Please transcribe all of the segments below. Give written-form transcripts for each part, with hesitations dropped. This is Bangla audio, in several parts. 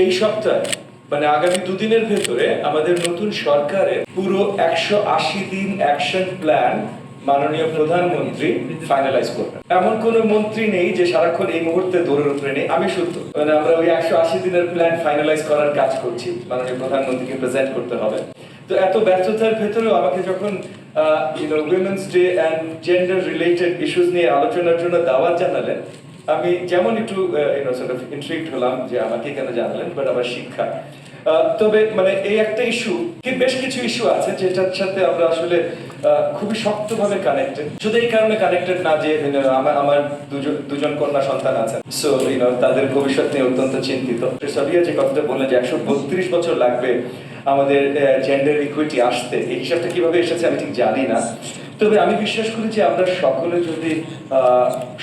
এই সপ্তাহে মানে আগামী দুদিনের ভেতরে আমাদের নতুন সরকারের পুরো 180 দিন অ্যাকশন প্ল্যান মাননীয় প্রধানমন্ত্রী ফাইনালাইজ করবেন। এমন কোন মন্ত্রী নেই যে সারাক্ষণ এই মুহূর্তে দৌড়ের উপরে নেই। আমি শুদ্ধ মানে আমরা ওই 180 দিনের প্ল্যান ফাইনালাইজ করার কাজ করছি, মাননীয় প্রধানমন্ত্রীকে প্রেজেন্ট করতে হবে। তো এত ব্যস্ততার ভেতরেও আমাকে যখন women's day and gender related issues নিয়ে আলোচনার জন্য দাওয়াত জানালেন, আমি যেমন একটু ইন্ট্রিগড হলাম যে আমাকে কেন জানালেন, বাট আবার শিক্ষা। তবে মানে এই একটা ইস্যু কি, বেশ কিছু ইস্যু আছে যেটার সাথে আমরা আসলে খুবই শক্তভাবে কানেক্টেড। শুধু এই কারণে কানেক্টেড না যে আমার দুজন কন্যা সন্তান আছে, সো তাদের ভবিষ্যৎ নিয়ে অত্যন্ত চিন্তিত। সাবিয়া যে কথাটা বললেন যে 132 বছর লাগবে আমাদের জেন্ডার ইকুইটি আসতে, এই হিসাবটা কিভাবে এসেছে আমি ঠিক জানি না। তবে আমি বিশ্বাস করি যে আমরা সকলে যদি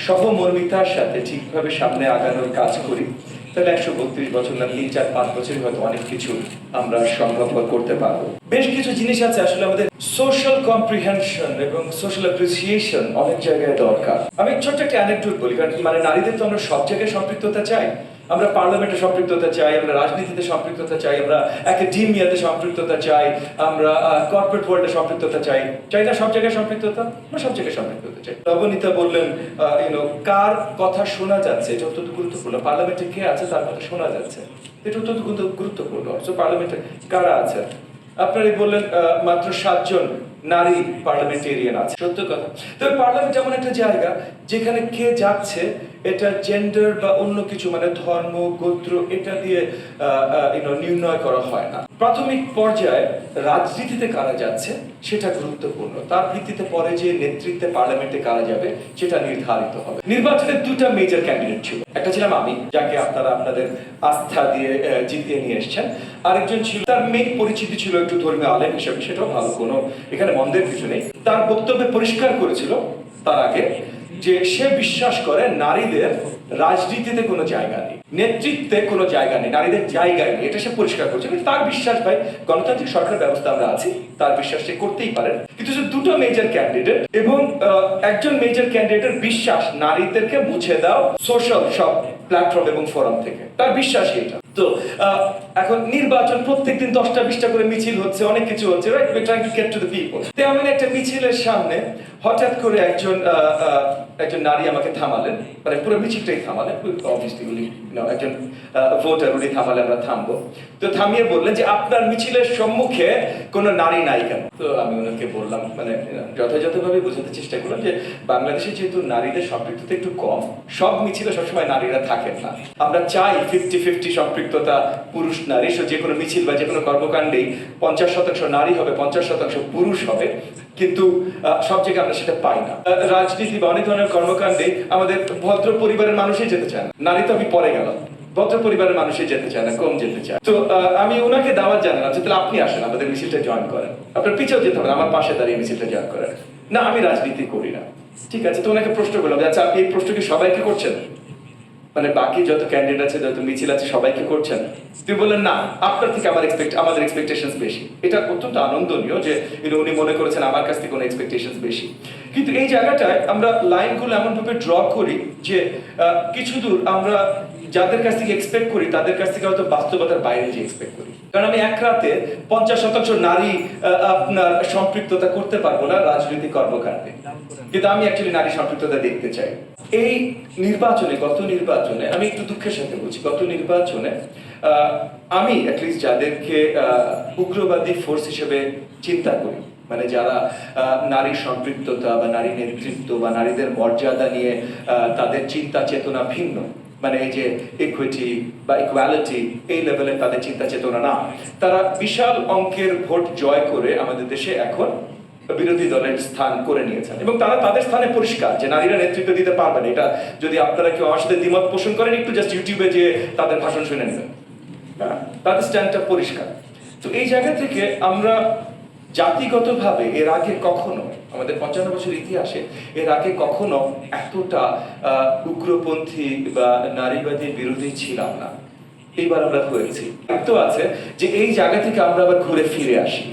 সহমর্মিতার সাথে ঠিকভাবে সামনে আগানোর কাজ করি, তাহলে 132 বছর না 3, 4, 5 বছরই হয়তো অনেক কিছু আমরা সম্ভব করতে পারবো। বেশ কিছু জিনিস আছে আসলে আমাদের সোশ্যাল কম্প্রিহেনশন এবং সোশ্যাল অ্যাপ্রিসিয়েশন অনেক জায়গায় দরকার। আমি ছোট্ট একটা অ্যানেকডোট বলি, কারণ মানে নারীদের তো আমরা সব জায়গায় সম্পৃক্ততা চাই। আমরা পার্লামেন্টে সম্পৃক্ততা চাই, আমরা রাজনীতিতে সম্পৃক্ততা চাই, আমরা একাডেমিয়াতে সম্পৃক্ততা চাই, আমরা কর্পোরেট ওয়ার্ল্ডে সম্পৃক্ততা চাই। চাই না সব জায়গায় সম্পৃক্ততা? আমরা সব জায়গায় সম্পৃক্ততা চাই। নবনীতা বললেন কার কথা শোনা যাচ্ছে, এটা অত্যন্ত গুরুত্বপূর্ণ। পার্লামেন্টে কে আছে তার কথা শোনা যাচ্ছে, এটা অত্যন্ত গুরুত্বপূর্ণ। পার্লামেন্টে কারা আছে? আপনারাই বললেন মাত্র 7 জন নারী পার্লামেন্টেরিয়ান আছে, সত্য কথা। তবে পার্লামেন্ট এমন একটা জায়গা যেখানে কে যাচ্ছে এটা জেন্ডার বা অন্য কিছু মানে ধর্ম, গোত্র এটা দিয়ে নির্ণয় করা হয় না। প্রাথমিক পর্যায়ে রাজনীতিতে কারা যাচ্ছে সেটা গুরুত্বপূর্ণ, তার ভিত্তিতে পরে যে নেতৃত্বে পার্লামেন্টে কারা যাবে সেটা নির্ধারিত হবে। নির্বাচনের 2টা মেজর ক্যান্ডিডেট ছিল, একটা ছিলাম আমি, যাকে আপনারা আপনাদের আস্থা দিয়ে জিতিয়ে নিয়ে এসেছেন। আরেকজন ছিল, তার মেইন পরিচিতি ছিল একটু ধর্মীয় আলেম হিসেবে, সেটাও ভালো, কোনো এখানে মন্দের কিছু নেই। তার বক্তব্যে পরিষ্কার করেছিল তার আগে যে সে বিশ্বাস করে নারীদের রাজনীতিতে কোনো জায়গা নেই, নেতৃত্বে কোনো জায়গা নেই, নারীদের জায়গায় নেই, এটা সে পরিষ্কার করছে। তার বিশ্বাস, ভাই গণতান্ত্রিক সরকার ব্যবস্থা আমরা আছি, তার বিশ্বাস সে করতেই পারেন। কিন্তু যে 2টো মেজর ক্যান্ডিডেট এবং একজন মেজর ক্যান্ডিডেটের বিশ্বাস নারীদেরকে মুছে দাও সোশ্যাল সব প্ল্যাটফর্ম এবং ফোরাম থেকে, তার বিশ্বাস এটা। তো এখন নির্বাচন প্রত্যেকদিন 10টা-20টা করে মিছিল হচ্ছে, অনেক কিছু হচ্ছে, right? We trying to get to the people. তেমন একটা মিছিলের সামনে হঠাৎ করে একজন নারী আমাকে থামালেন, মানে পুরো মিছিলটাই থামালেন। অবভিয়াসলি উনি একজন ভোটার, উনি থামালে আমরা থামবো। তো থামিয়ে বললেন যে আপনার মিছিলের সম্মুখে কোনো নারী নাই কেন? তো আমি ওনাকে বললাম, মানে যথাযথভাবে বোঝাতে চেষ্টা করলাম যে বাংলাদেশে যেহেতু নারীদের সম্পৃক্ততা একটু কম, সব মিছিলে সবসময় নারীরা থাকেন না। আমরা চাই 50-50 সম্পৃক্ততা পুরুষ নারী, যে কোনো মিছিল বা যে কোনো কর্মকাণ্ডেই 50% নারী হবে, 50% পুরুষ হবে, কিন্তু সব জায়গায় আমরা সেটা পাই না। রাজনীতি বা অনেক ধরনের কর্মকাণ্ডে আমাদের ভদ্র পরিবারের মানুষই যেতে চায় না, নারী তো আমি পরে গেলাম, ভদ্র পরিবারের মানুষই যেতে চায় না, কম যেতে চায়। তো আমি ওনাকে দাওয়াত জানালাম যে তাহলে আপনি আসেন, আমাদের মিছিলটা জয়েন করেন, আপনার পিছেও যেতে হবে, আমার পাশে দাঁড়িয়ে মিছিলটা জয়েন করেন। না, আমি রাজনীতি করি না। ঠিক আছে, তো ওনাকে প্রশ্ন করলাম, আচ্ছা আপনি এই প্রশ্ন কি সবাইকে করছেন, মানে বাকি যত ক্যান্ডিডেট আছে, যত মিছিল আছে সবাইকে করছেন? তিনি বললেন না, আপনার থেকে আমাদের এক্সপেকটেশনস বেশি। এটা অত্যন্ত আনন্দনীয় যে উনি মনে করেছেন আমার কাছ থেকে কোনো এক্সপেকটেশনস বেশি। কিন্তু এই জায়গাটায় আমরা লাইনগুলো এমন ভাবে ড্র করি যে কিছু দূর আমরা যাদের কাছ থেকে এক্সপেক্ট করি তাদের কাছ থেকে হয়তো বাস্তবতার বাইরে যে এক্সপেক্ট করি। কারণ আমি এক রাতে 50% নারী আপনার সম্পৃক্ততা করতে পারবো না রাজনৈতিক কর্মকাণ্ডে, কিন্তু আমি অ্যাকচুয়ালি নারী সম্পৃক্ততা দেখতে চাই। এই নির্বাচনে, গত নির্বাচনে আমি একটু দুঃখের সাথে বলছি, গত নির্বাচনে আমি অ্যাটলিস্ট যাদেরকে উগ্রবাদী ফোর্স হিসেবে চিন্তা করি, মানে যারা নারী সম্পৃক্ততা বা নারী নেতৃত্ব বা নারীদের মর্যাদা নিয়ে তাদের চিন্তা চেতনা ভিন্ন, মানে এই যে ইকুইটি বা ইকুয়ালিটি এই লেভেলে তাদের চিন্তা চেতনা না, তারা বিশাল অঙ্কের ভোট জয় করে আমাদের দেশে এখন বিরোধী দলের স্থান করে নিয়েছেন এবং তারা তাদের স্থানে পরিষ্কার যে নারীরা নেতৃত্ব দিতে পারবেন। এটা যদি আপনারা কেউ আমার সাথে দ্বিমত পোষণ করেন, একটু জাস্ট ইউটিউবে যে তাদের ভাষণ শুনে নেবেন, তাদের স্ট্যান্ডটা পরিষ্কার। তো এই জায়গা থেকে আমরা জাতিগতভাবে এর আগে কখনো আমাদের 55 বছর ইতিহাসে এর আগে কখনো এতটা উগ্রপন্থী বা নারীবাদী বিরোধী ছিলাম না। এইবার আমরা হয়েছি। তো আছে যে এই জায়গা থেকে আমরা আবার ঘুরে ফিরে আসি।